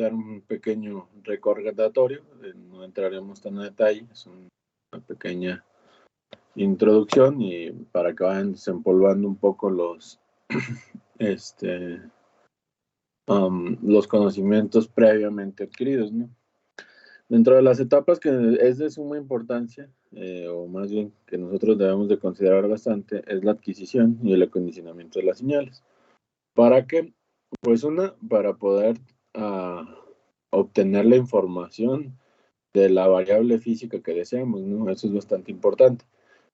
dar un pequeño recordatorio, no entraremos tan a detalle, es una pequeña introducción y para que vayan desempolvando un poco los conocimientos previamente adquiridos, ¿no? Dentro de las etapas que es de suma importancia, o más bien que nosotros debemos de considerar bastante, es la adquisición y el acondicionamiento de las señales. ¿Para qué? Pues para poder obtener la información de la variable física que deseamos, ¿no? Eso es bastante importante.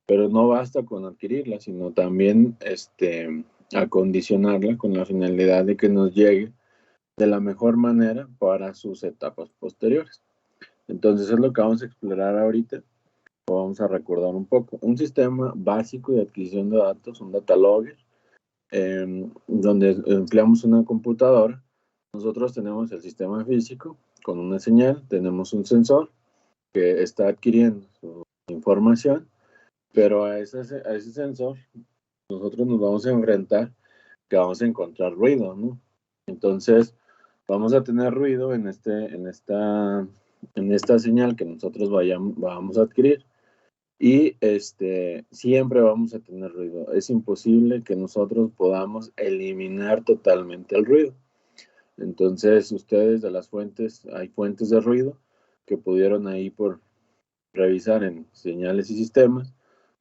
Pero no basta con adquirirla, sino también acondicionarla con la finalidad de que nos llegue de la mejor manera para sus etapas posteriores. Entonces es lo que vamos a explorar ahorita. Vamos a recordar un poco. Un sistema básico de adquisición de datos, un data logger, donde empleamos una computadora. Nosotros tenemos el sistema físico con una señal, tenemos un sensor que está adquiriendo su información, pero a ese sensor nosotros nos vamos a enfrentar que vamos a encontrar ruido, ¿no? Entonces vamos a tener ruido en esta señal que nosotros vamos a adquirir y siempre vamos a tener ruido. Es imposible que nosotros podamos eliminar totalmente el ruido. Entonces ustedes de las fuentes, hay fuentes de ruido que pudieron ahí por revisar en señales y sistemas,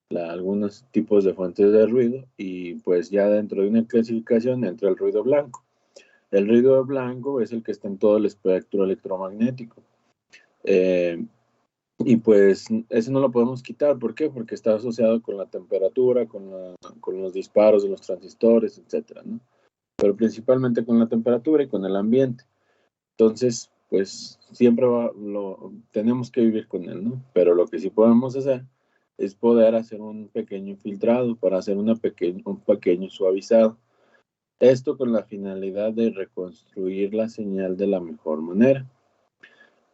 algunos tipos de fuentes de ruido y pues ya dentro de una clasificación entra el ruido blanco. El ruido blanco es el que está en todo el espectro electromagnético. Y pues ese no lo podemos quitar. ¿Por qué? Porque está asociado con la temperatura, con los disparos de los transistores, etcétera, ¿no? Pero principalmente con la temperatura y con el ambiente. Entonces, pues siempre tenemos que vivir con él, ¿no? Pero lo que sí podemos hacer es poder hacer un pequeño filtrado para hacer un pequeño suavizado. Esto con la finalidad de reconstruir la señal de la mejor manera.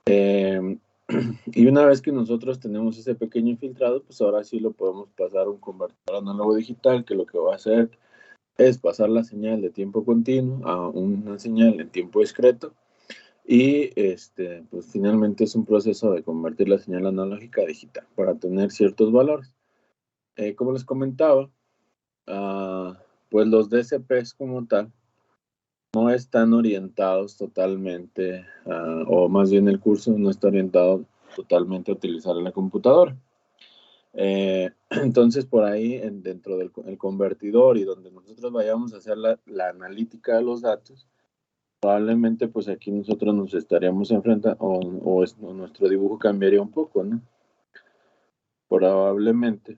Y una vez que nosotros tenemos ese pequeño filtrado, pues ahora sí lo podemos pasar a un convertidor análogo digital, que lo que va a hacer es pasar la señal de tiempo continuo a una señal en tiempo discreto. Y pues finalmente es un proceso de convertir la señal analógica a digital para tener ciertos valores. Como les comentaba, pues los DCPs como tal no están orientados totalmente, o más bien el curso no está orientado totalmente a utilizar la computadora. Entonces por ahí dentro del convertidor y donde nosotros vayamos a hacer la analítica de los datos, probablemente pues aquí nosotros nos estaríamos enfrentando o nuestro dibujo cambiaría un poco, ¿no? Probablemente.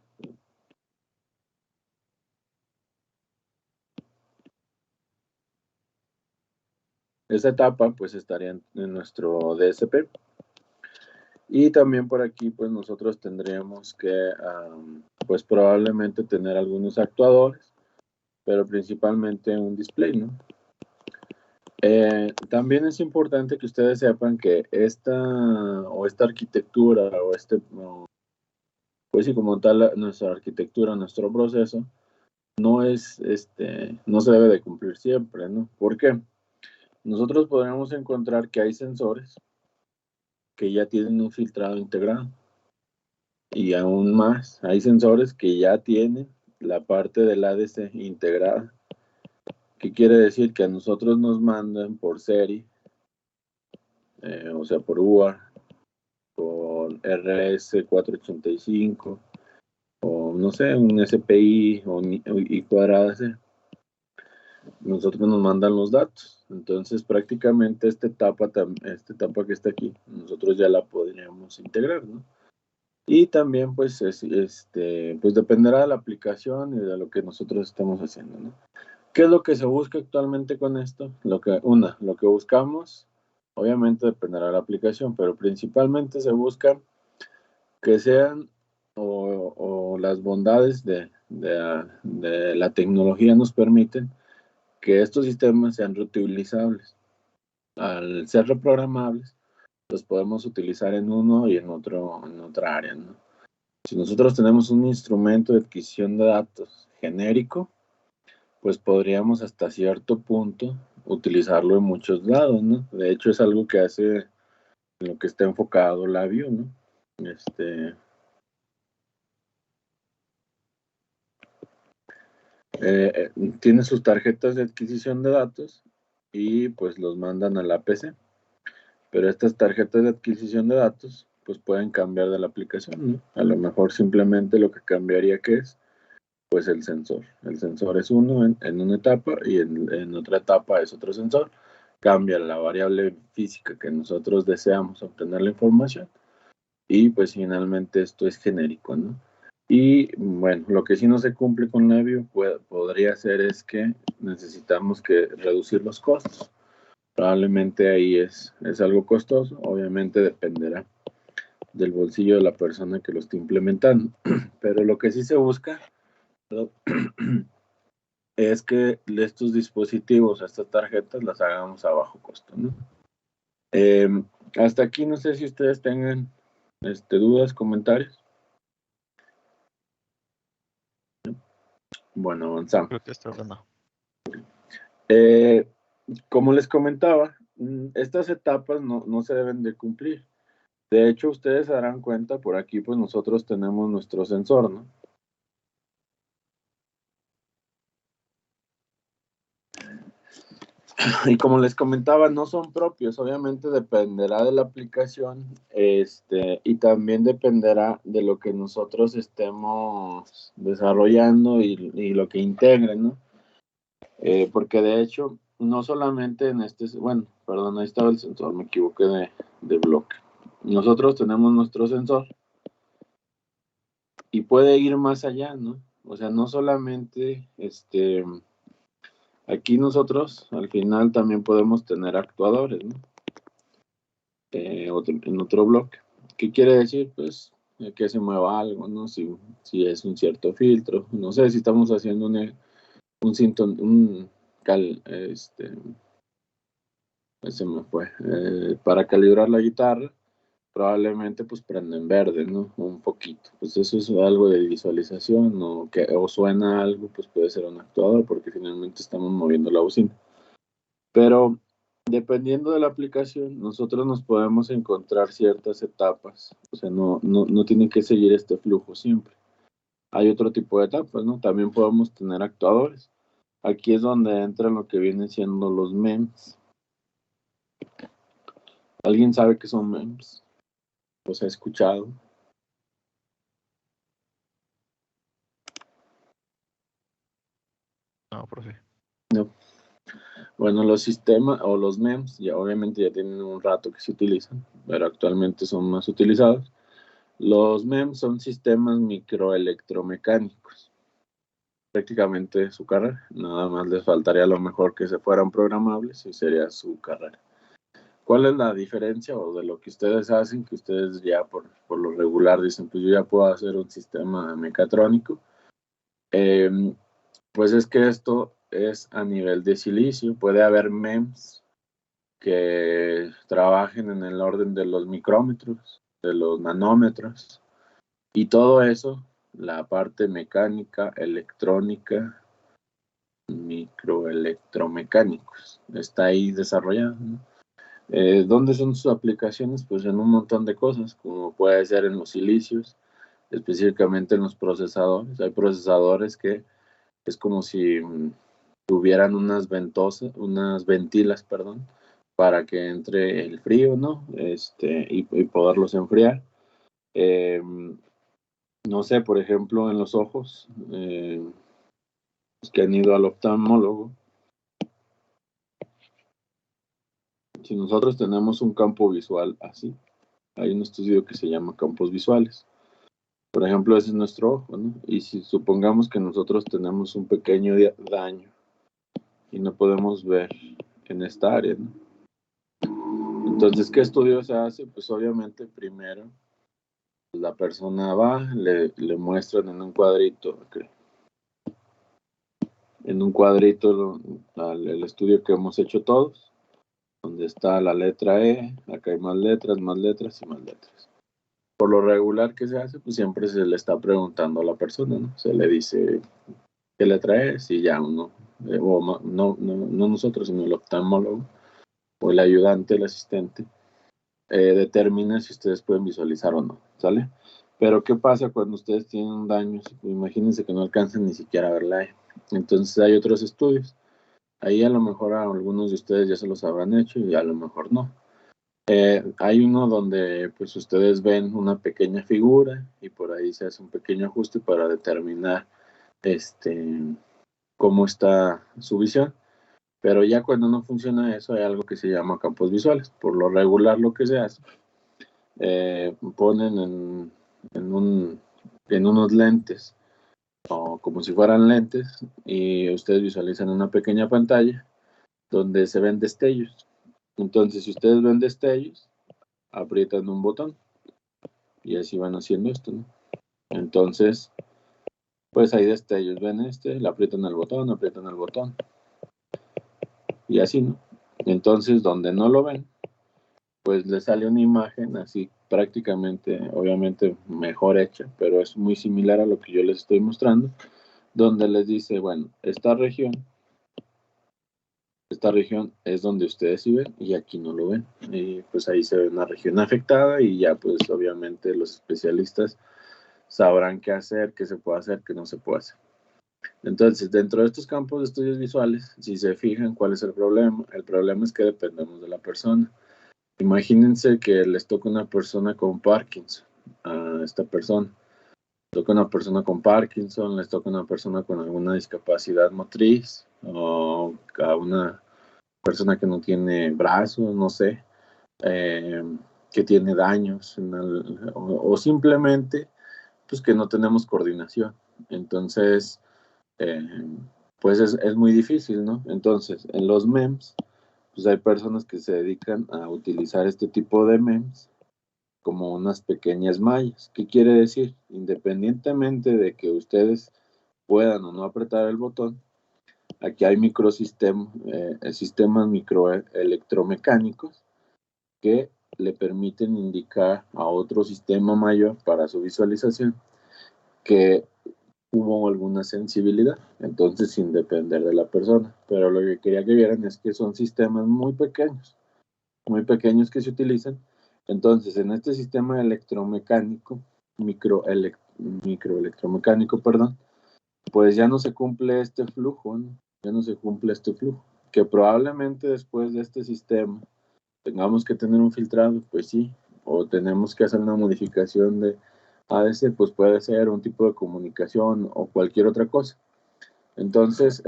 Esa etapa pues estaría en nuestro DSP. Y también por aquí pues nosotros tendríamos que pues probablemente tener algunos actuadores, pero principalmente un display, ¿no? También es importante que ustedes sepan que esta arquitectura pues sí, como tal nuestra arquitectura, nuestro proceso no no se debe de cumplir siempre, ¿no? ¿Por qué? Nosotros podríamos encontrar que hay sensores que ya tienen un filtrado integrado y aún más, hay sensores que ya tienen la parte del ADC integrada. ¿Qué quiere decir? Que a nosotros nos mandan por serie, o sea, por UART, por RS485, o no sé, un SPI o I cuadrada C. Nosotros nos mandan los datos. Entonces, prácticamente esta etapa que está aquí, nosotros ya la podríamos integrar, ¿no? Y también, pues, pues dependerá de la aplicación y de lo que nosotros estemos haciendo, ¿no? ¿Qué es lo que se busca actualmente con esto? Lo que buscamos, obviamente dependerá de la aplicación, pero principalmente se busca que sean o las bondades de la tecnología nos permiten que estos sistemas sean reutilizables. Al ser reprogramables, los podemos utilizar en uno y en otra área, ¿no? Si nosotros tenemos un instrumento de adquisición de datos genérico, pues podríamos hasta cierto punto utilizarlo en muchos lados, ¿no? De hecho, es algo que hace en lo que está enfocado Labview, ¿no? Tiene sus tarjetas de adquisición de datos y pues los mandan a la PC. Pero estas tarjetas de adquisición de datos pues pueden cambiar de la aplicación, ¿no? A lo mejor simplemente lo que cambiaría que es pues el sensor. El sensor es uno en una etapa y en otra etapa es otro sensor. Cambia la variable física que nosotros deseamos obtener la información y pues finalmente esto es genérico, ¿no? Y bueno, lo que sí no se cumple con Labview podría ser es que necesitamos que reducir los costos. Probablemente ahí es algo costoso, obviamente dependerá del bolsillo de la persona que lo esté implementando, pero lo que sí se busca es que estos dispositivos, estas tarjetas, las hagamos a bajo costo, ¿no? Hasta aquí no sé si ustedes tengan dudas, comentarios. Bueno, avanzamos. Creo que está bueno. Como les comentaba, estas etapas no se deben de cumplir. De hecho, ustedes se darán cuenta, por aquí pues nosotros tenemos nuestro sensor, ¿no? Y como les comentaba, no son propios, obviamente dependerá de la aplicación, y también dependerá de lo que nosotros estemos desarrollando y lo que integren, ¿no? Porque de hecho, no solamente en bueno, perdón, ahí estaba el sensor, me equivoqué de bloque. Nosotros tenemos nuestro sensor y puede ir más allá, ¿no? O sea, no solamente, aquí nosotros al final también podemos tener actuadores, ¿no? En otro bloque. ¿Qué quiere decir? Pues que se mueva algo, ¿no? Si es un cierto filtro, no sé si estamos haciendo se me fue, para calibrar la guitarra, probablemente pues prenda en verde, ¿no? Un poquito. Pues eso es algo de visualización, o suena algo, pues puede ser un actuador, porque finalmente estamos moviendo la bocina. Pero dependiendo de la aplicación, nosotros nos podemos encontrar ciertas etapas. O sea, no tiene que seguir este flujo siempre. Hay otro tipo de etapas, ¿no? También podemos tener actuadores. Aquí es donde entran lo que vienen siendo los MEMS. ¿Alguien sabe qué son MEMS? ¿Los ha escuchado? No, profe. No. Bueno, los sistemas o los MEMS ya obviamente ya tienen un rato que se utilizan, pero actualmente son más utilizados. Los MEMS son sistemas microelectromecánicos. Prácticamente su carrera. Nada más les faltaría a lo mejor que se fueran programables y sería su carrera. ¿Cuál es la diferencia o de lo que ustedes hacen que ustedes ya por lo regular dicen, pues yo ya puedo hacer un sistema mecatrónico? Pues es que esto es a nivel de silicio. Puede haber MEMS que trabajen en el orden de los micrómetros, de los nanómetros, y todo eso, la parte mecánica, electrónica, microelectromecánicos, está ahí desarrollado, ¿no? ¿Dónde son sus aplicaciones? Pues en un montón de cosas, como puede ser en los silicios, específicamente en los procesadores. Hay procesadores que es como si tuvieran unas ventilas, perdón, para que entre el frío, ¿no? Y poderlos enfriar. No sé, por ejemplo, en los ojos, que han ido al oftalmólogo, si nosotros tenemos un campo visual así, hay un estudio que se llama campos visuales. Por ejemplo, ese es nuestro ojo, ¿no? Y si supongamos que nosotros tenemos un pequeño daño y no podemos ver en esta área, ¿no? Entonces, ¿qué estudio se hace? Pues obviamente primero la persona va, le muestran en un cuadrito, el estudio que hemos hecho todos, donde está la letra E, acá hay más letras y más letras. Por lo regular que se hace, pues siempre se le está preguntando a la persona, ¿no? Se le dice, que le traes y ya uno, no nosotros, sino el oftalmólogo o el ayudante, el asistente, determina si ustedes pueden visualizar o no, ¿sale? Pero ¿qué pasa cuando ustedes tienen un daño? Imagínense que no alcanzan ni siquiera a ver la E. Entonces hay otros estudios. Ahí a lo mejor a algunos de ustedes ya se los habrán hecho y a lo mejor no. Hay uno donde pues ustedes ven una pequeña figura y por ahí se hace un pequeño ajuste para determinar cómo está su visión. Pero ya cuando no funciona eso, hay algo que se llama campos visuales. Por lo regular lo que se hace, ponen en unos lentes, o como si fueran lentes, y ustedes visualizan una pequeña pantalla donde se ven destellos. Entonces, si ustedes ven destellos, aprietan un botón y así van haciendo esto, ¿no? Entonces, pues hay destellos, ven le aprietan el botón y así, ¿no? Entonces, donde no lo ven, pues les sale una imagen así prácticamente, obviamente mejor hecha, pero es muy similar a lo que yo les estoy mostrando, donde les dice, bueno, esta región es donde ustedes sí ven y aquí no lo ven. Y pues ahí se ve una región afectada y ya pues obviamente los especialistas sabrán qué hacer, qué se puede hacer, qué no se puede hacer. Entonces, dentro de estos campos de estudios visuales, si se fijan, ¿cuál es el problema? El problema es que dependemos de la persona. Imagínense que les toca una persona con Parkinson, a esta persona. Toca una persona con Parkinson, les toca una persona con alguna discapacidad motriz, o a una persona que no tiene brazos, no sé, que tiene daños, o simplemente pues que no tenemos coordinación. Entonces, eh, pues es muy difícil, ¿no? Entonces, en los MEMS, pues hay personas que se dedican a utilizar este tipo de MEMS como unas pequeñas mallas. ¿Qué quiere decir? Independientemente de que ustedes puedan o no apretar el botón, aquí hay sistemas microelectromecánicos que le permiten indicar a otro sistema mayor para su visualización que hubo alguna sensibilidad, entonces sin depender de la persona. Pero lo que quería que vieran es que son sistemas muy pequeños que se utilizan. Entonces, en este sistema electromecánico, microelectromecánico, perdón, pues ya no se cumple este flujo, ¿no? Ya no se cumple este flujo. Que probablemente después de este sistema tengamos que tener un filtrado, pues sí, o tenemos que hacer una modificación de ADC, pues puede ser un tipo de comunicación o cualquier otra cosa. Entonces,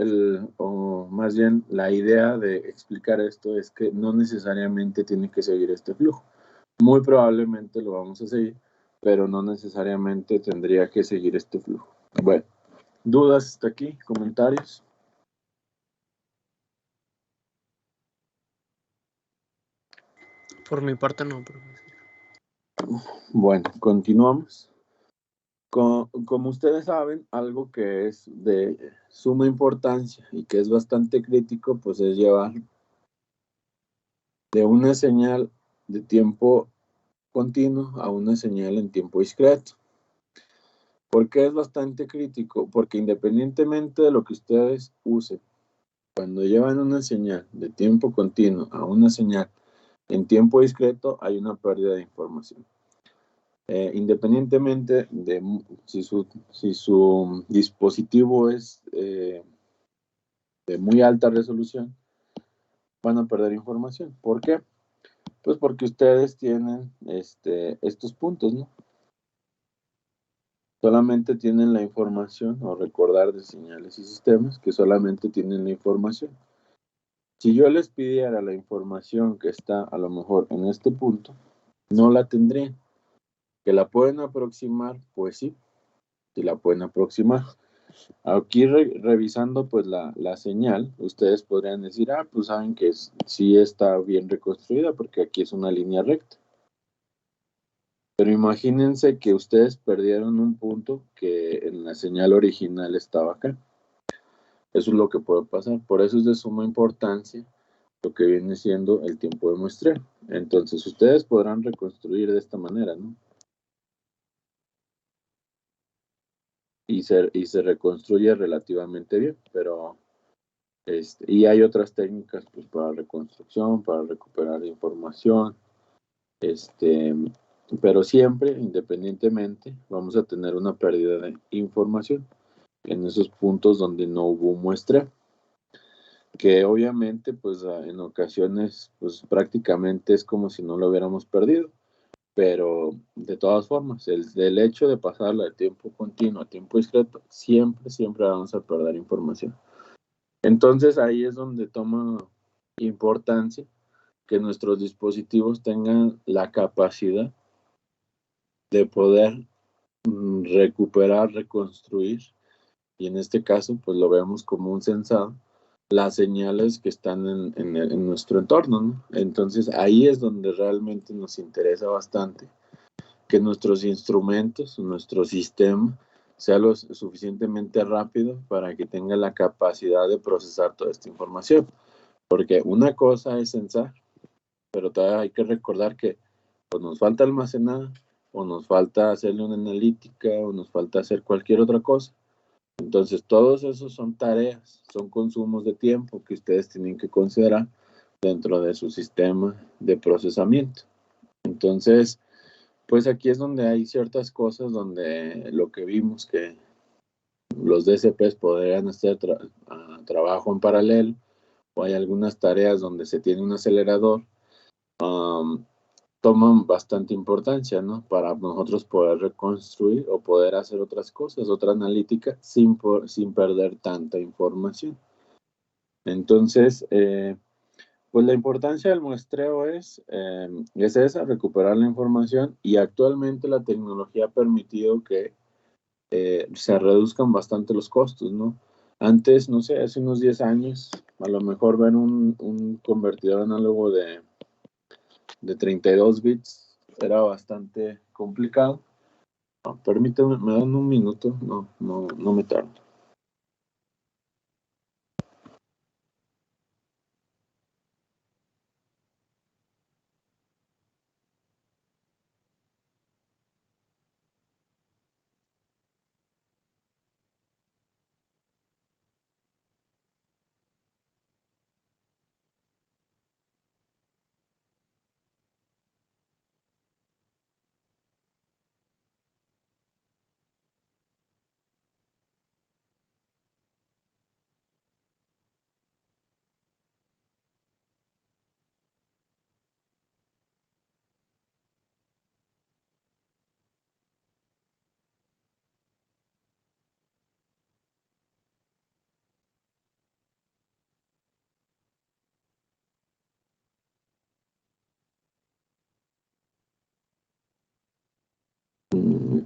o más bien la idea de explicar esto es que no necesariamente tiene que seguir este flujo. Muy probablemente lo vamos a seguir, pero no necesariamente tendría que seguir este flujo. Bueno, ¿dudas hasta aquí? ¿Comentarios? Por mi parte no, profesor. Bueno, continuamos. Como ustedes saben, algo que es de suma importancia y que es bastante crítico, pues es llevar de una señal de tiempo continuo a una señal en tiempo discreto. ¿Por qué es bastante crítico? Porque independientemente de lo que ustedes usen, cuando llevan una señal de tiempo continuo a una señal en tiempo discreto, hay una pérdida de información. Independientemente de si su dispositivo es de muy alta resolución, van a perder información. ¿Por qué? Pues porque ustedes tienen estos puntos, ¿no? Solamente tienen la información o recordar de señales y sistemas que solamente tienen la información. Si yo les pidiera la información que está a lo mejor en este punto, no la tendrían. ¿Que la pueden aproximar? Pues sí, sí la pueden aproximar. Aquí revisando pues la señal, ustedes podrían decir, pues saben que sí está bien reconstruida porque aquí es una línea recta. Pero imagínense que ustedes perdieron un punto que en la señal original estaba acá. Eso es lo que puede pasar. Por eso es de suma importancia lo que viene siendo el tiempo de muestreo. Entonces, ustedes podrán reconstruir de esta manera, ¿no? y se reconstruye relativamente bien, pero y hay otras técnicas pues para reconstrucción, para recuperar información, pero siempre, independientemente, vamos a tener una pérdida de información en esos puntos donde no hubo muestra, que obviamente pues en ocasiones pues prácticamente es como si no lo hubiéramos perdido, pero de todas formas, el hecho de pasarla de tiempo continuo a tiempo discreto, siempre vamos a perder información. Entonces ahí es donde toma importancia que nuestros dispositivos tengan la capacidad de poder recuperar, reconstruir, y en este caso pues lo vemos como un sensado, las señales que están en nuestro entorno, ¿no? Entonces ahí es donde realmente nos interesa bastante que nuestros instrumentos, nuestro sistema, sea lo suficientemente rápido para que tenga la capacidad de procesar toda esta información. Porque una cosa es censar, pero todavía hay que recordar que pues, nos falta almacenar, o nos falta hacerle una analítica, o nos falta hacer cualquier otra cosa. Entonces, todos esos son tareas, son consumos de tiempo que ustedes tienen que considerar dentro de su sistema de procesamiento. Entonces, pues aquí es donde hay ciertas cosas donde lo que vimos que los DCPs podrían hacer trabajo en paralelo, o hay algunas tareas donde se tiene un acelerador, toman bastante importancia, ¿no? Para nosotros poder reconstruir o poder hacer otras cosas, otra analítica, sin perder tanta información. Entonces, pues la importancia del muestreo es esa, recuperar la información, y actualmente la tecnología ha permitido que se reduzcan bastante los costos, ¿no? Antes, no sé, hace unos 10 años, a lo mejor ver un convertidor análogo de 32 bits era bastante complicado. No, permítame, me dan un minuto, no me tardo.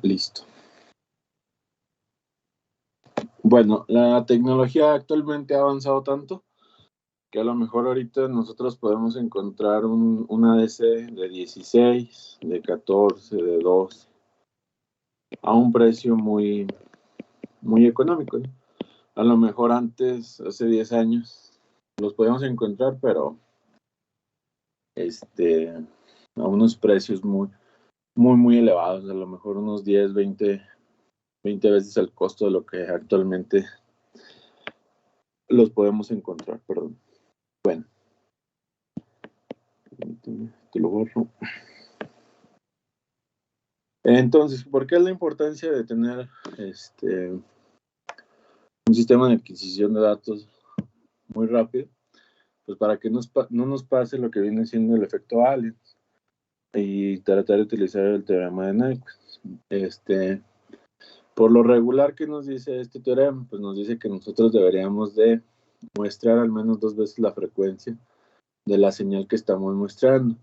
Listo. Bueno, la tecnología actualmente ha avanzado tanto que a lo mejor ahorita nosotros podemos encontrar un ADC de 16, de 14, de 12, a un precio muy, muy económico, ¿no? A lo mejor antes, hace 10 años, los podíamos encontrar, pero a unos precios muy elevados, a lo mejor unos 10, 20 veces el costo de lo que actualmente los podemos encontrar, perdón. Bueno, te lo borro. Entonces, ¿por qué es la importancia de tener un sistema de adquisición de datos muy rápido? Pues para que no nos pase lo que viene siendo el efecto Allen, y tratar de utilizar el teorema de Nyquist. Por lo regular, ¿qué nos dice este teorema? Pues nos dice que nosotros deberíamos de muestrar al menos 2 veces la frecuencia de la señal que estamos muestrando.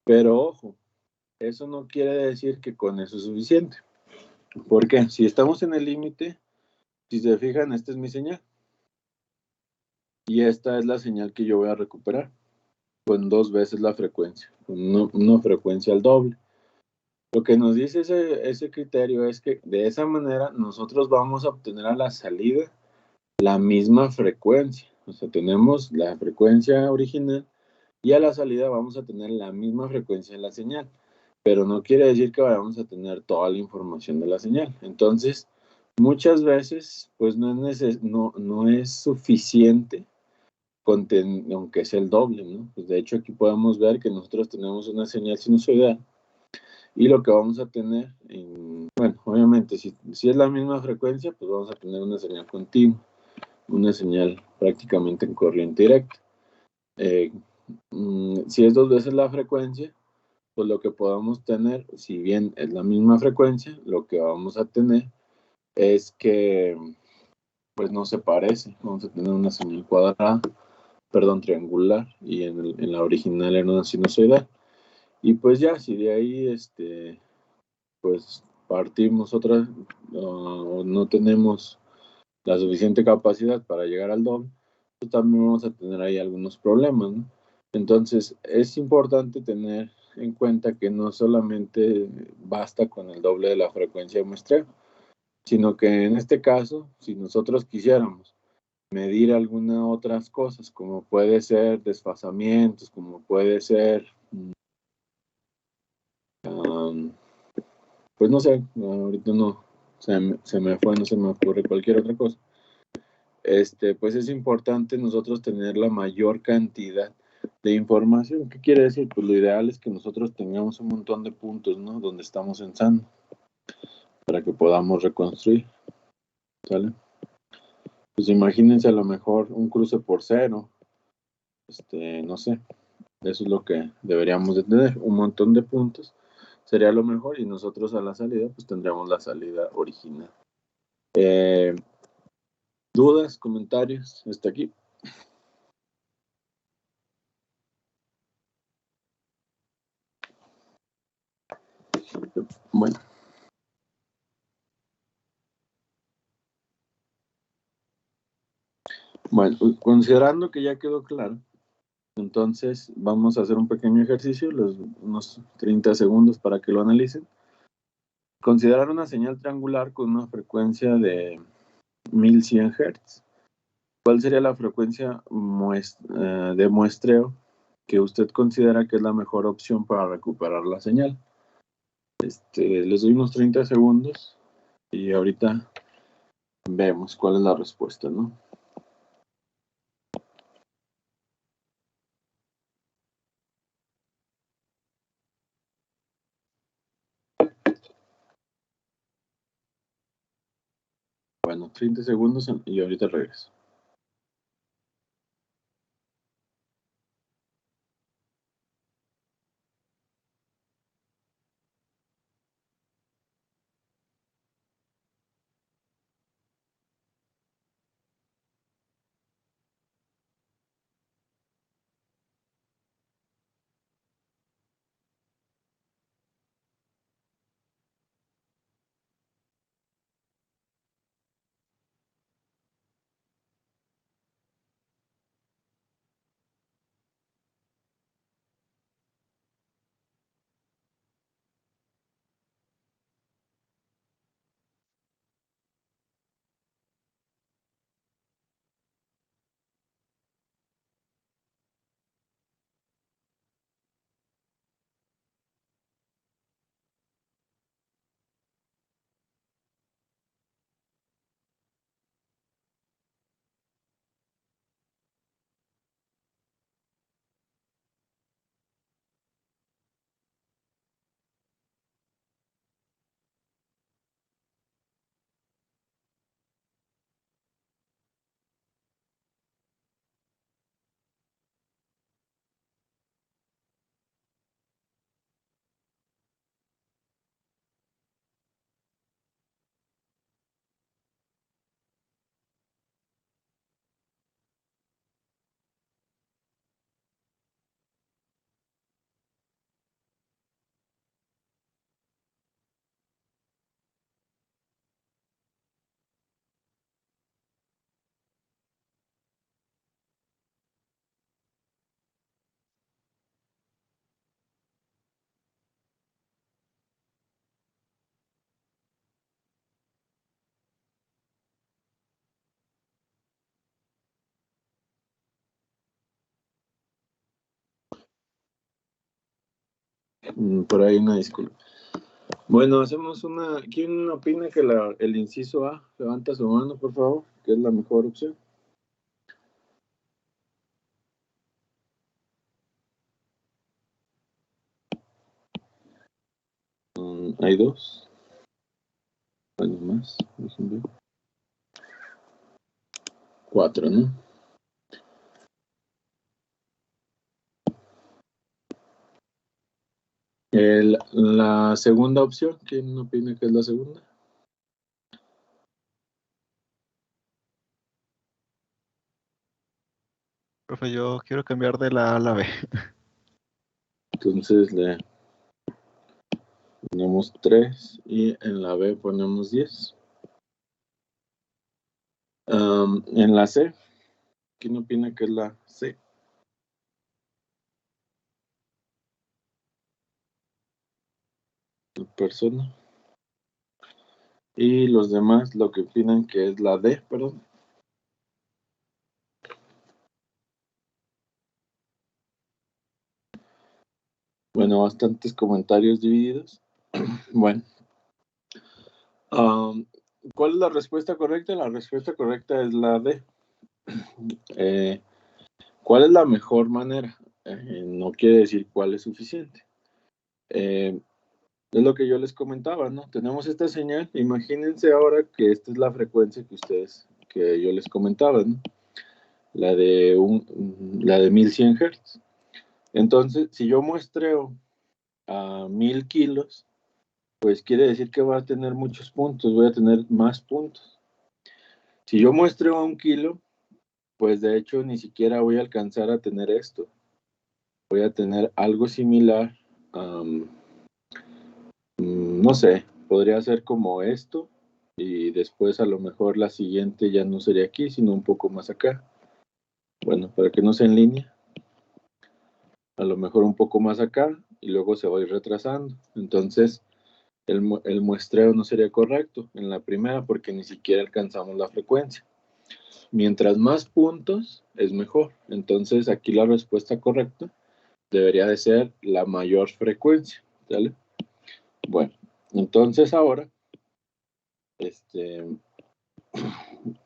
Pero ojo, eso no quiere decir que con eso es suficiente. ¿Por qué? Si estamos en el límite, si se fijan, esta es mi señal. Y esta es la señal que yo voy a recuperar con 2 veces la frecuencia, con una frecuencia al doble. Lo que nos dice ese criterio es que de esa manera nosotros vamos a obtener a la salida la misma frecuencia. O sea, tenemos la frecuencia original y a la salida vamos a tener la misma frecuencia de la señal. Pero no quiere decir que vayamos a tener toda la información de la señal. Entonces, Muchas veces, pues no es suficiente aunque sea el doble, ¿no? Pues de hecho aquí podemos ver que nosotros tenemos una señal sinusoidal y lo que vamos a tener, bueno, obviamente si es la misma frecuencia, pues vamos a tener una señal continua, una señal prácticamente en corriente directa. Si es dos veces la frecuencia, pues lo que podamos tener, si bien es la misma frecuencia, lo que vamos a tener es que pues no se parece, vamos a tener una señal cuadrada, perdón, triangular, y en la original era una sinusoidal. Y pues ya, si de ahí, pues partimos otra, o no tenemos la suficiente capacidad para llegar al doble, pues también vamos a tener ahí algunos problemas, ¿no? Entonces, es importante tener en cuenta que no solamente basta con el doble de la frecuencia de muestreo, sino que en este caso, si nosotros quisiéramos medir algunas otras cosas, como puede ser desfasamientos, como puede ser, pues no sé, ahorita no, se me fue, no se me ocurre cualquier otra cosa. Pues es importante nosotros tener la mayor cantidad de información. ¿Qué quiere decir? Pues lo ideal es que nosotros tengamos un montón de puntos, ¿no? Donde estamos censando, para que podamos reconstruir, ¿sale? Pues imagínense a lo mejor un cruce por cero, no sé, eso es lo que deberíamos de tener, un montón de puntos, sería lo mejor, y nosotros a la salida, pues tendríamos la salida original. ¿Dudas, comentarios? Hasta aquí. Bueno. Bueno, considerando que ya quedó claro, entonces vamos a hacer un pequeño ejercicio, unos 30 segundos para que lo analicen. Considerar una señal triangular con una frecuencia de 1100 Hz. ¿Cuál sería la frecuencia de muestreo que usted considera que es la mejor opción para recuperar la señal? Les doy unos 30 segundos y ahorita vemos cuál es la respuesta, ¿no? Bueno, 30 segundos y ahorita regreso. Por ahí una disculpa. Bueno, hacemos una... ¿Quién opina que el inciso A? Levanta su mano, por favor, que es la mejor opción. Hay dos. Bueno, más. Déjenme ver. 4, ¿no? La segunda opción, ¿quién opina que es la segunda? Profe, yo quiero cambiar de la A a la B. Entonces le ponemos 3 y en la B ponemos 10. En la C, ¿quién opina que es la C? La persona. Y los demás lo que opinan que es la D, perdón. Bueno, bastantes comentarios divididos. Bueno. ¿Cuál es la respuesta correcta? La respuesta correcta es la D. ¿Cuál es la mejor manera? No quiere decir cuál es suficiente. Es lo que yo les comentaba, ¿no? Tenemos esta señal. Imagínense ahora que esta es la frecuencia que yo les comentaba, ¿no? La de 1100 Hz. Entonces, si yo muestreo a 1000 kilos, pues quiere decir que va a tener muchos puntos, voy a tener más puntos. Si yo muestreo a 1 kilo, pues de hecho ni siquiera voy a alcanzar a tener esto. Voy a tener algo similar, no sé, podría ser como esto, y después a lo mejor la siguiente ya no sería aquí, sino un poco más acá. Bueno, para que no sea en línea, a lo mejor un poco más acá, y luego se va a ir retrasando. Entonces, el muestreo no sería correcto en la primera porque ni siquiera alcanzamos la frecuencia. Mientras más puntos, es mejor. Entonces, aquí la respuesta correcta debería de ser la mayor frecuencia, ¿vale? Bueno, entonces ahora,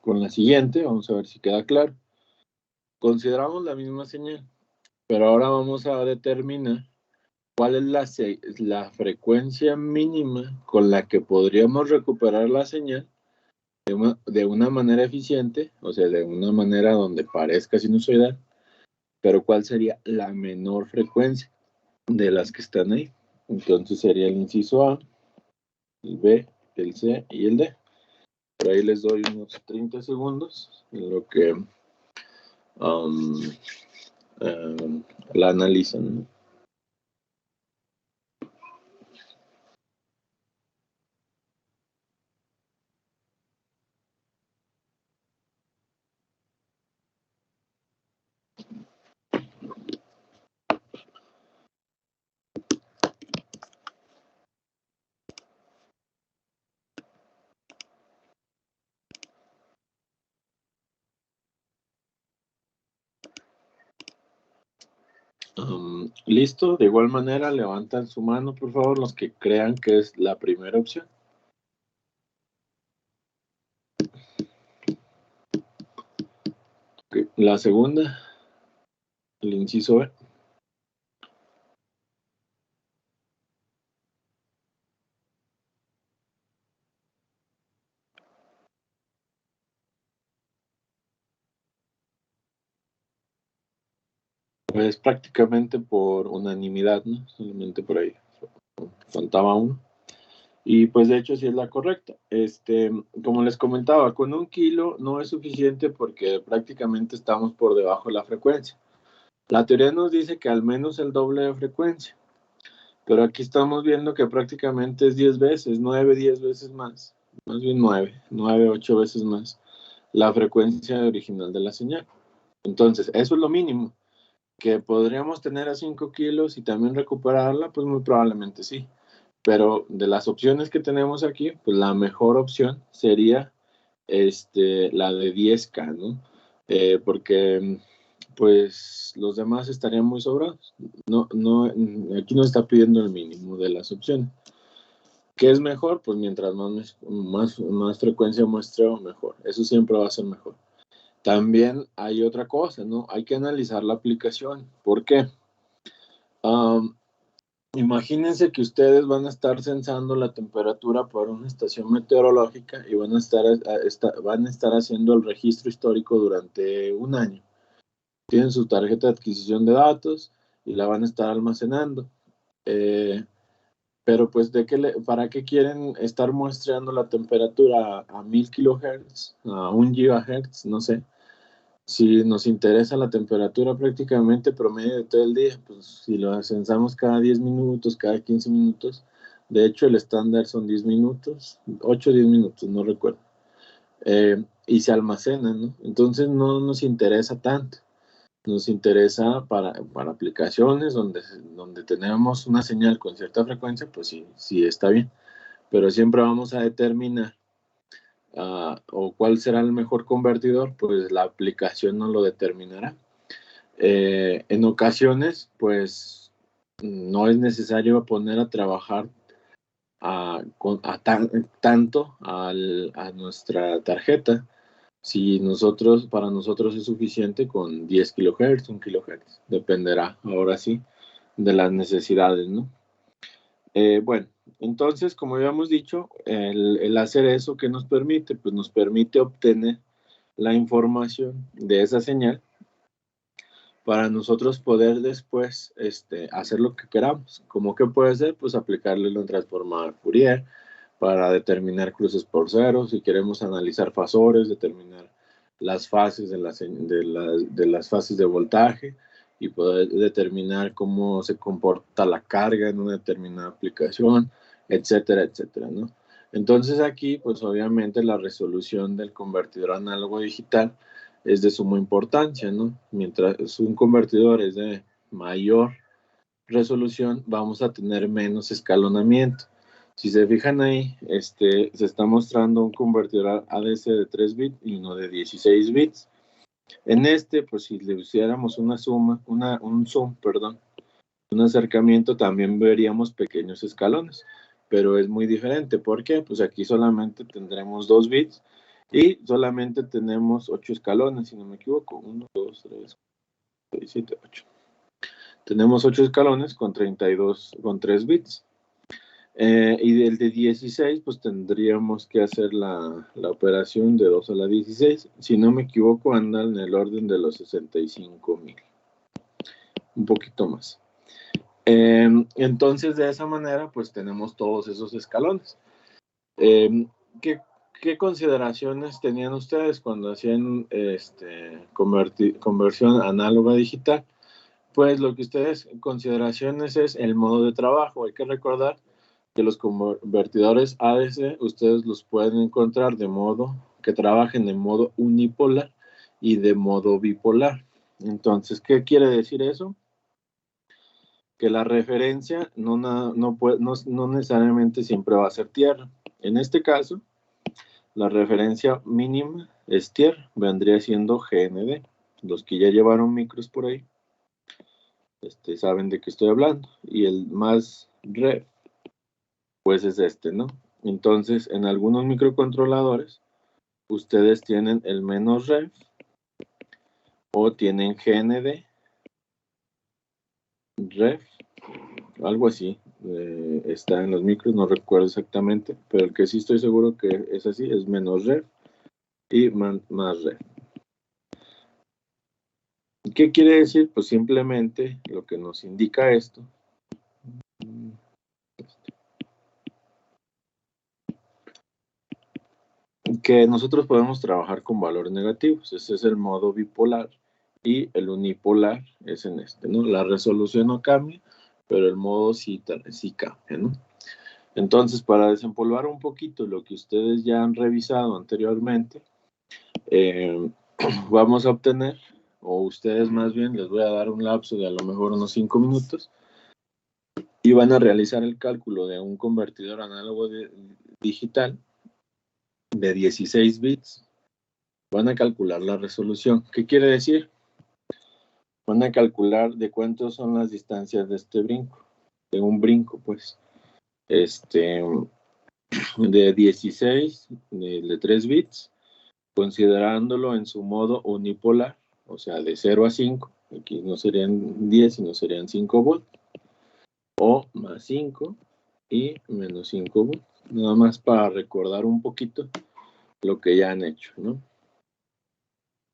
con la siguiente, vamos a ver si queda claro. Consideramos la misma señal, pero ahora vamos a determinar cuál es la frecuencia mínima con la que podríamos recuperar la señal de una manera eficiente, o sea, de una manera donde parezca sinusoidal, pero cuál sería la menor frecuencia de las que están ahí. Entonces sería el inciso A, el B, el C y el D. Por ahí les doy unos 30 segundos en lo que la analizan, ¿no? Listo, de igual manera levantan su mano, por favor, los que crean que es la primera opción. Okay. La segunda, el inciso B. Pues prácticamente por unanimidad, ¿no? Solamente por ahí faltaba uno. Y pues de hecho sí es la correcta. Como les comentaba, con 1 kilo no es suficiente porque prácticamente estamos por debajo de la frecuencia. La teoría nos dice que al menos el doble de frecuencia, pero aquí estamos viendo que prácticamente es 10 veces, 9, 10 veces más, bien 9, 8 veces más la frecuencia original de la señal. Entonces, eso es lo mínimo. ¿Que podríamos tener a 5 kilos y también recuperarla? Pues muy probablemente sí. Pero de las opciones que tenemos aquí, pues la mejor opción sería la de 10K, ¿no? Porque pues los demás estarían muy sobrados. No, aquí no está pidiendo el mínimo de las opciones. ¿Qué es mejor? Pues mientras más frecuencia muestreo, mejor. Eso siempre va a ser mejor. También hay otra cosa, ¿no? Hay que analizar la aplicación. ¿Por qué? Imagínense que ustedes van a estar censando la temperatura por una estación meteorológica y van a estar haciendo el registro histórico durante un año. Tienen su tarjeta de adquisición de datos y la van a estar almacenando. Pero pues, ¿para qué quieren estar muestreando la temperatura a 1000 kilohertz, a 1 gigahertz? No sé. Si nos interesa la temperatura prácticamente promedio de todo el día, pues si lo censamos cada 10 minutos, cada 15 minutos, de hecho el estándar son 10 minutos, 8 o 10 minutos, no recuerdo, y se almacenan, ¿no? Entonces no nos interesa tanto, nos interesa para aplicaciones donde tenemos una señal con cierta frecuencia, pues sí está bien, pero siempre vamos a determinar o cuál será el mejor convertidor, pues la aplicación nos lo determinará. En ocasiones, pues no es necesario poner a trabajar tanto a nuestra tarjeta. Si para nosotros es suficiente con 10 kilohertz, 1 kilohertz, dependerá ahora sí de las necesidades, ¿no? Bueno, entonces, como habíamos dicho, el hacer eso, ¿qué nos permite? Pues nos permite obtener la información de esa señal para nosotros poder después hacer lo que queramos. ¿Cómo que puede ser? Pues aplicarle un transformador Fourier para determinar cruces por cero, si queremos analizar fasores, determinar las fases de las fases de voltaje y poder determinar cómo se comporta la carga en una determinada aplicación, etcétera, etcétera, ¿no? Entonces aquí, pues obviamente la resolución del convertidor análogo digital es de suma importancia, ¿no? Mientras un convertidor es de mayor resolución, vamos a tener menos escalonamiento. Si se fijan ahí, se está mostrando un convertidor ADC de 3 bits y uno de 16 bits. En pues si le pusiéramos un acercamiento, también veríamos pequeños escalones, pero es muy diferente. ¿Por qué? Pues aquí solamente tendremos 2 bits y solamente tenemos 8 escalones, si no me equivoco. 1, 2, 3, 4, 6, 7, 8. Tenemos 8 escalones con 3 bits. Y del de 16, pues tendríamos que hacer la operación de 2 a la 16. Si no me equivoco, anda en el orden de los 65,000. Un poquito más. Entonces, de esa manera, pues tenemos todos esos escalones. ¿Qué consideraciones tenían ustedes cuando hacían conversión análoga a digital? Pues lo que ustedes consideraciones es el modo de trabajo. Hay que recordar que los convertidores ADC ustedes los pueden encontrar de modo que trabajen de modo unipolar y de modo bipolar. Entonces, ¿qué quiere decir eso? Que la referencia no necesariamente siempre va a ser tierra. En este caso, la referencia mínima es tierra, vendría siendo GND. Los que ya llevaron micros por ahí saben de qué estoy hablando. Y el más ref, pues es ¿no? Entonces, en algunos microcontroladores, ustedes tienen el menos ref o tienen GND, ref, algo así. Está en los micros, no recuerdo exactamente, pero el que sí estoy seguro que es así, es menos ref y más ref. ¿Qué quiere decir? Pues simplemente lo que nos indica esto que nosotros podemos trabajar con valores negativos. Ese es el modo bipolar y el unipolar es en ¿no? La resolución no cambia, pero el modo sí cambia, ¿no? Entonces, para desempolvar un poquito lo que ustedes ya han revisado anteriormente, vamos a obtener, o ustedes más bien, les voy a dar un lapso de a lo mejor unos 5 minutos, y van a realizar el cálculo de un convertidor análogo digital de 16 bits. Van a calcular la resolución. ¿Qué quiere decir? Van a calcular de cuántos son las distancias de este brinco, de un brinco, pues. de 16 de 3 bits, considerándolo en su modo unipolar, o sea, de 0 a 5. Aquí no serían 10, sino serían 5 volts, o más 5 y menos 5 volts. Nada más para recordar un poquito lo que ya han hecho, ¿no?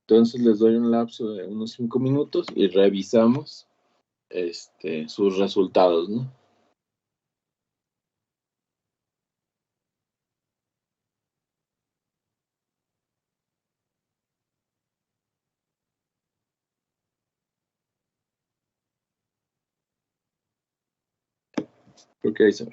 Entonces les doy un lapso de unos 5 minutos y revisamos sus resultados, ¿no? Creo que ahí se ve.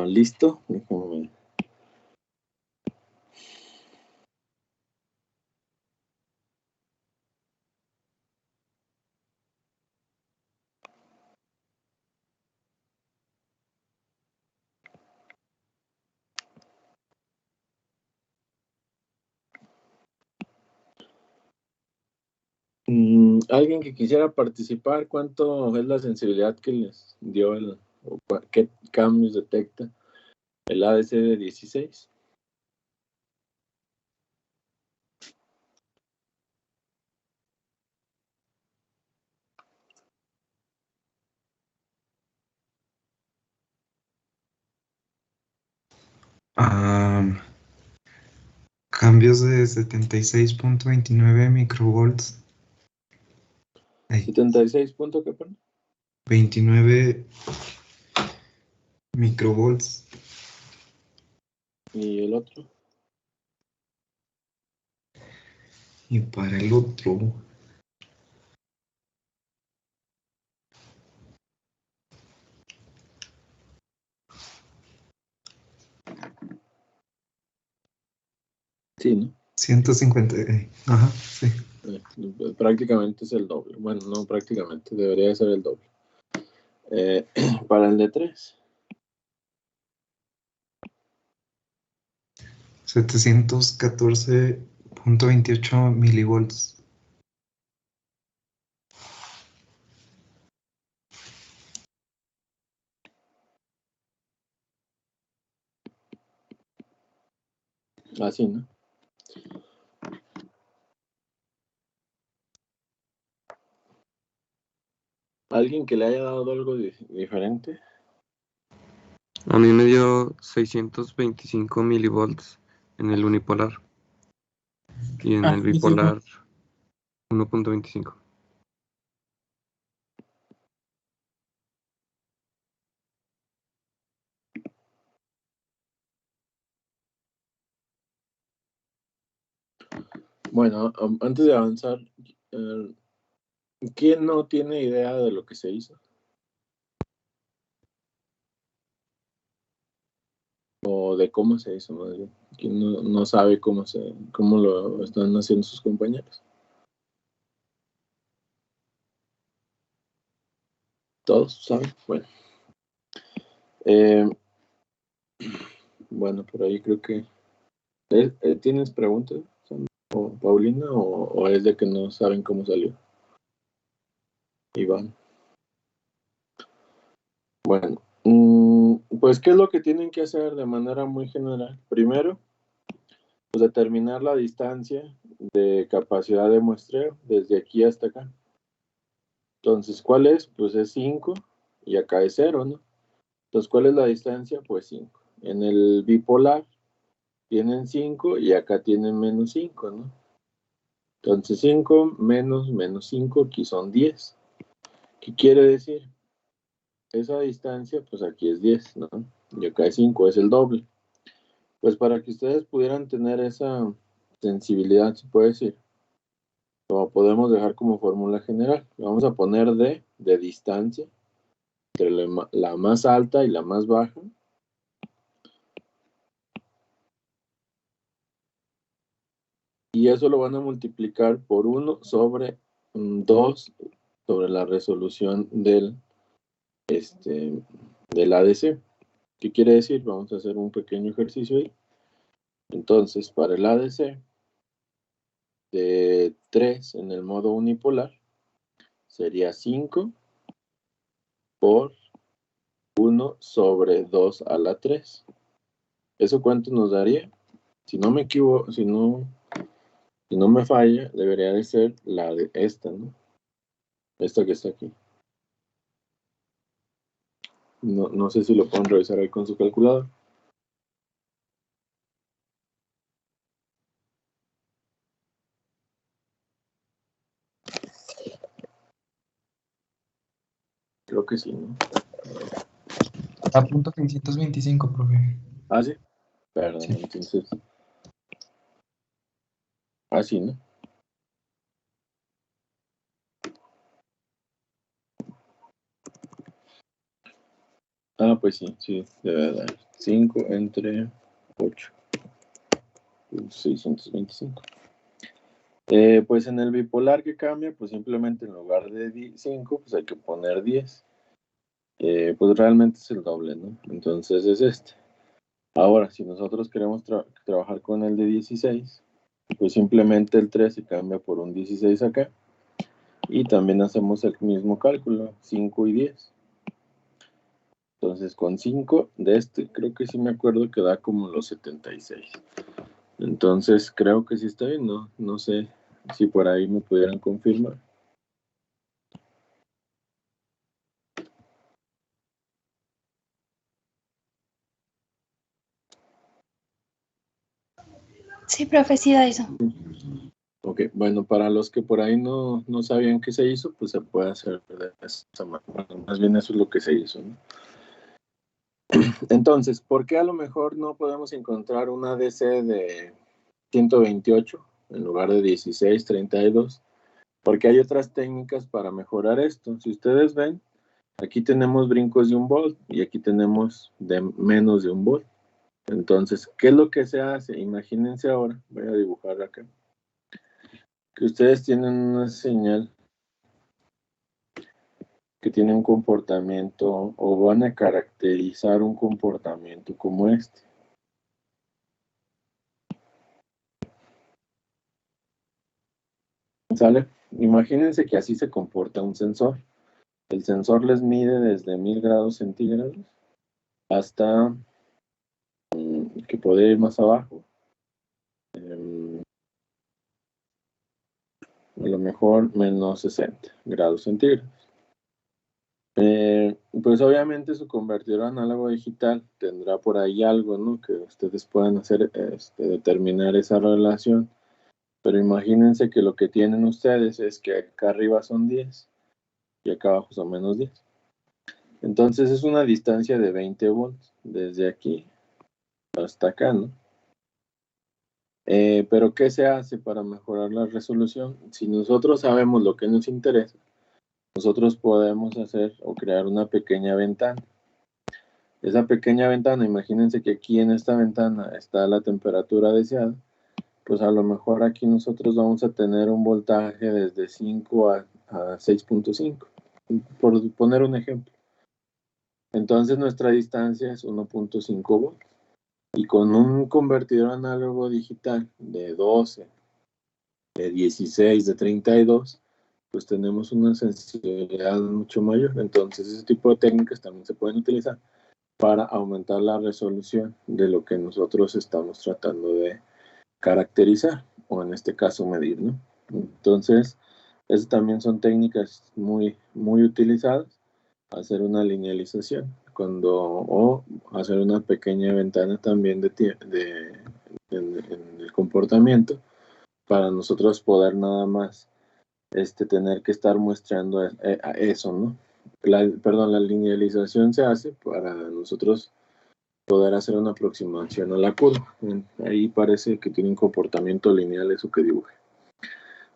¿Listo? Déjame ver. ¿Alguien que quisiera participar? ¿Cuánto es la sensibilidad que les dio o qué cambios detecta el ADC de 16? Cambios de 76.29 microvolts. 76 punto, ¿qué pone? 29 microvolts. ¿Y el otro? Y para el otro, Sí, ¿no? 150. Ajá, sí. Prácticamente es el doble. Bueno, no prácticamente, debería ser el doble. Para el de 3. 714.28 milivolts. Así, ¿no? ¿Alguien que le haya dado algo diferente? A mí me dio 625 milivolts en el unipolar y en el bipolar 1.25. Bueno, antes de avanzar, ¿quién no tiene idea de lo que se hizo? O de cómo se hizo, más bien. ¿Quién no sabe cómo lo están haciendo sus compañeros? ¿Todos saben? Bueno. Bueno, por ahí creo que... ¿Tienes preguntas, Paulina, o es de que no saben cómo salió? Iván. Bueno, pues ¿qué es lo que tienen que hacer de manera muy general? Primero, pues determinar la distancia de capacidad de muestreo desde aquí hasta acá. Entonces, ¿cuál es? Pues es 5 y acá es 0, ¿no? Entonces, ¿cuál es la distancia? Pues 5. En el bipolar tienen 5 y acá tienen menos 5, ¿no? Entonces 5 menos 5, aquí son 10. ¿Qué quiere decir? Esa distancia, pues aquí es 10, ¿no? Y acá es 5, es el doble. Pues para que ustedes pudieran tener esa sensibilidad, se puede decir, lo podemos dejar como fórmula general. Vamos a poner de distancia entre la más alta y la más baja. Y eso lo van a multiplicar por 1 sobre 2 sobre la resolución del ADC. ¿Qué quiere decir? Vamos a hacer un pequeño ejercicio ahí. Entonces, para el ADC de 3 en el modo unipolar, sería 5 por 1 sobre 2 a la 3. ¿Eso cuánto nos daría? Si no me equivoco, si no me falla, debería de ser la de esta, ¿no? Esta que está aquí. No sé si lo pueden revisar ahí con su calculador. Creo que sí, ¿no? A punto 625, profe. Ah, sí. Perdón, Sí. entonces. Así, ¿no? Ah, pues sí, debe dar 5 entre 8. 625. Pues en el bipolar que cambia, pues simplemente en lugar de 5, pues hay que poner 10. Pues realmente es el doble, ¿no? Entonces es este. Ahora, si nosotros queremos trabajar con el de 16, pues simplemente el 3 se cambia por un 16 acá. Y también hacemos el mismo cálculo, 5 y 10. Entonces con 5 de este, creo que sí me acuerdo que da como los 76. Entonces creo que sí está bien, ¿no? No sé si por ahí me pudieran confirmar. Sí, profe, sí da eso. Ok, bueno, para los que por ahí no sabían qué se hizo, pues se puede hacer de esa manera. Bueno, más bien eso es lo que se hizo, ¿no? Entonces, ¿por qué a lo mejor no podemos encontrar una DC de 128 en lugar de 1632? Porque hay otras técnicas para mejorar esto. Si ustedes ven, aquí tenemos brincos de 1 volt y aquí tenemos de menos de 1 volt. Entonces, ¿qué es lo que se hace? Imagínense ahora, voy a dibujar acá, que ustedes tienen una señal que tiene un comportamiento o van a caracterizar un comportamiento como este. ¿Sale? Imagínense que así se comporta un sensor. El sensor les mide desde 1000 grados centígrados hasta que puede ir más abajo. A lo mejor menos 60 grados centígrados. Pues obviamente su convertidor análogo digital tendrá por ahí algo, ¿no? Que ustedes puedan hacer, determinar esa relación. Pero imagínense que lo que tienen ustedes es que acá arriba son 10 y acá abajo son menos 10. Entonces es una distancia de 20 volts desde aquí hasta acá, ¿no? Pero ¿qué se hace para mejorar la resolución? Si nosotros sabemos lo que nos interesa, nosotros podemos hacer o crear una pequeña ventana. Esa pequeña ventana, imagínense que aquí en esta ventana está la temperatura deseada, pues a lo mejor aquí nosotros vamos a tener un voltaje desde 5 a 6.5, por poner un ejemplo. Entonces nuestra distancia es 1.5 volts. Y con un convertidor análogo digital de 12, de 16, de 32, pues tenemos una sensibilidad mucho mayor. Entonces ese tipo de técnicas también se pueden utilizar para aumentar la resolución de lo que nosotros estamos tratando de caracterizar, o en este caso medir, ¿no? Entonces, esas también son técnicas muy utilizadas, hacer una linealización, o hacer una pequeña ventana también en el comportamiento, para nosotros poder nada más tener que estar muestrando eso, ¿no? La linealización se hace para nosotros poder hacer una aproximación a la curva. Ahí parece que tiene un comportamiento lineal eso que dibuje.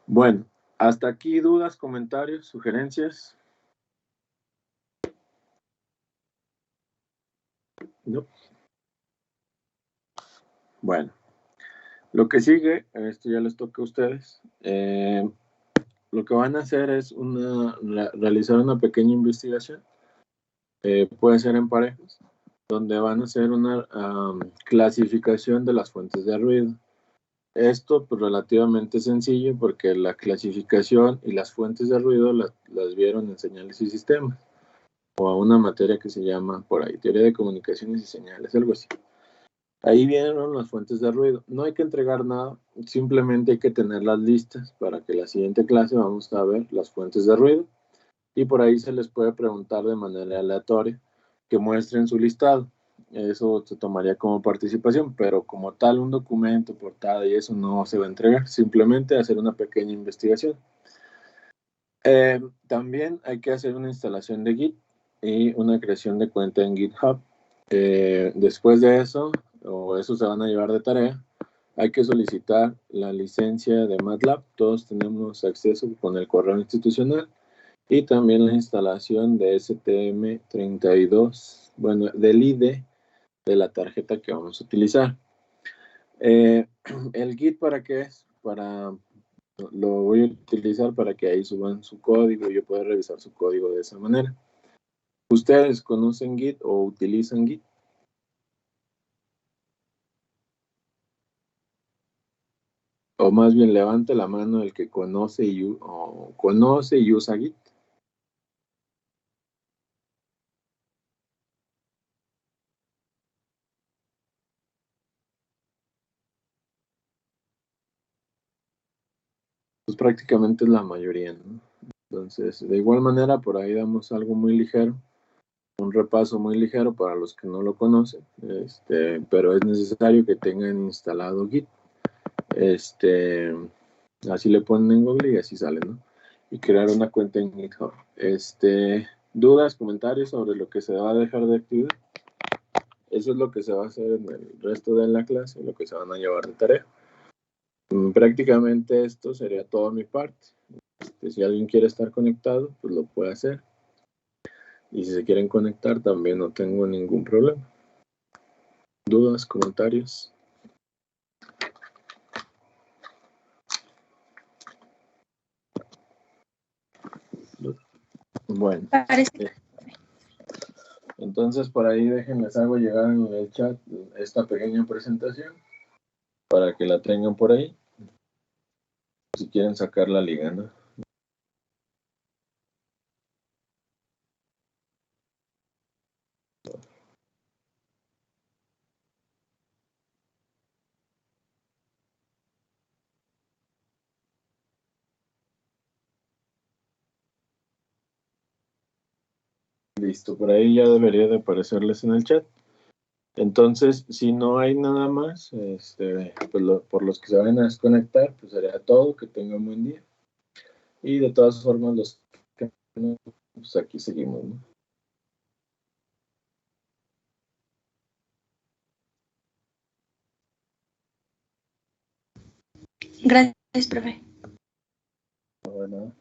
Bueno, hasta aquí dudas, comentarios, sugerencias. ¿No? Bueno, lo que sigue, esto ya les toca a ustedes. Lo que van a hacer es realizar una pequeña investigación. Puede ser en parejas, donde van a hacer una clasificación de las fuentes de ruido. Esto pues relativamente sencillo porque la clasificación y las fuentes de ruido las vieron en señales y sistemas, o a una materia que se llama por ahí teoría de comunicaciones y señales, algo así. Ahí vienen las fuentes de ruido. No hay que entregar nada, simplemente hay que tenerlas listas para que la siguiente clase vamos a ver las fuentes de ruido, y por ahí se les puede preguntar de manera aleatoria que muestren su listado. Eso se tomaría como participación, pero como tal un documento, portada y eso no se va a entregar, simplemente hacer una pequeña investigación. También hay que hacer una instalación de Git y una creación de cuenta en GitHub. Después de eso, o eso se van a llevar de tarea, hay que solicitar la licencia de MATLAB. Todos tenemos acceso con el correo institucional. Y también la instalación de STM32, bueno, del ID de la tarjeta que vamos a utilizar. ¿El Git para qué es? Lo voy a utilizar para que ahí suban su código y yo pueda revisar su código de esa manera. ¿Ustedes conocen Git o utilizan Git? O más bien levante la mano el que conoce y usa Git. Pues prácticamente es la mayoría, ¿no? Entonces, de igual manera, por ahí damos algo muy ligero, un repaso muy ligero para los que no lo conocen, pero es necesario que tengan instalado Git. Así le ponen en Google y así sale, ¿no? Y crear una cuenta en GitHub. ¿Dudas, comentarios sobre lo que se va a dejar de actividad? Eso es lo que se va a hacer en el resto de la clase, lo que se van a llevar de tarea. Prácticamente esto sería toda mi parte. Si alguien quiere estar conectado, pues lo puede hacer. Y si se quieren conectar, también no tengo ningún problema. ¿Dudas, comentarios? Bueno, Parece. entonces por ahí déjenles hago llegar en el chat esta pequeña presentación para que la tengan por ahí. Si quieren sacar la liga, ¿no? Listo, por ahí ya debería de aparecerles en el chat. Entonces, si no hay nada más, pues por los que se vayan a desconectar, pues sería todo. Que tengan buen día. Y de todas formas, los que no, pues aquí seguimos, ¿no? Gracias, profe. Bueno.